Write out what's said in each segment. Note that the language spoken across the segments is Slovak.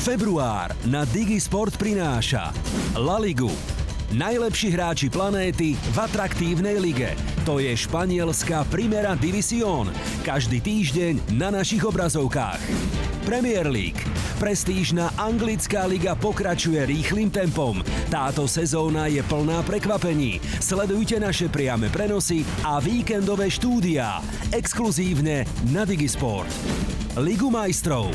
Február na Digisport prináša La Ligu. Najlepší hráči planéty v atraktívnej lige. To je španielská Primera División. Každý týždeň na našich obrazovkách. Premier League. Prestížna anglická liga pokračuje rýchlym tempom. Táto sezóna je plná prekvapení. Sledujte naše priame prenosy a víkendové štúdiá. Exkluzívne na Digisport. Ligu majstrov.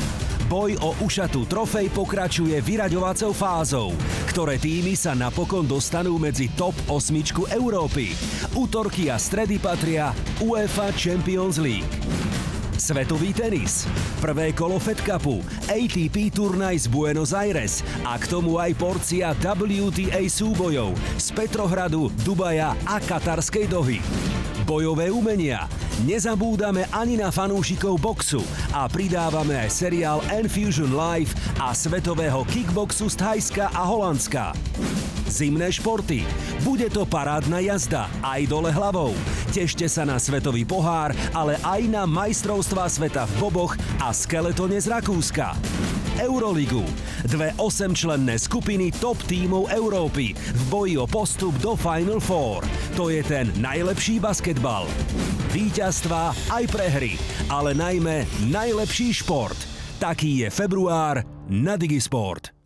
Boj o ušatú trofej pokračuje vyraďovacou fázou. Ktoré týmy sa napokon dostanú medzi top 8 Európy? Utorky a stredy patria UEFA Champions League. Svetový tenis. Prvé kolo Fed Cupu, ATP turnaj z Buenos Aires a k tomu aj porcia WTA súbojov z Petrohradu, Dubaja a Katarskej Dohy. Bojové umenia. Nezabúdame ani na fanúšikov boxu a pridávame aj seriál Enfusion Live a svetového kickboxu z Thajska a Holandska. Zimné športy. Bude to parádna jazda, aj dole hlavou. Tešte sa na svetový pohár, ale aj na majstrovstvá sveta v boboch a skeletone z Rakúska. Euroligu. Dve 8-členné skupiny top tímov Európy v boji o postup do Final Four. To je ten najlepší basketbal. Víťazstvá aj prehry, ale najmä najlepší šport. Taký je február na Digisport.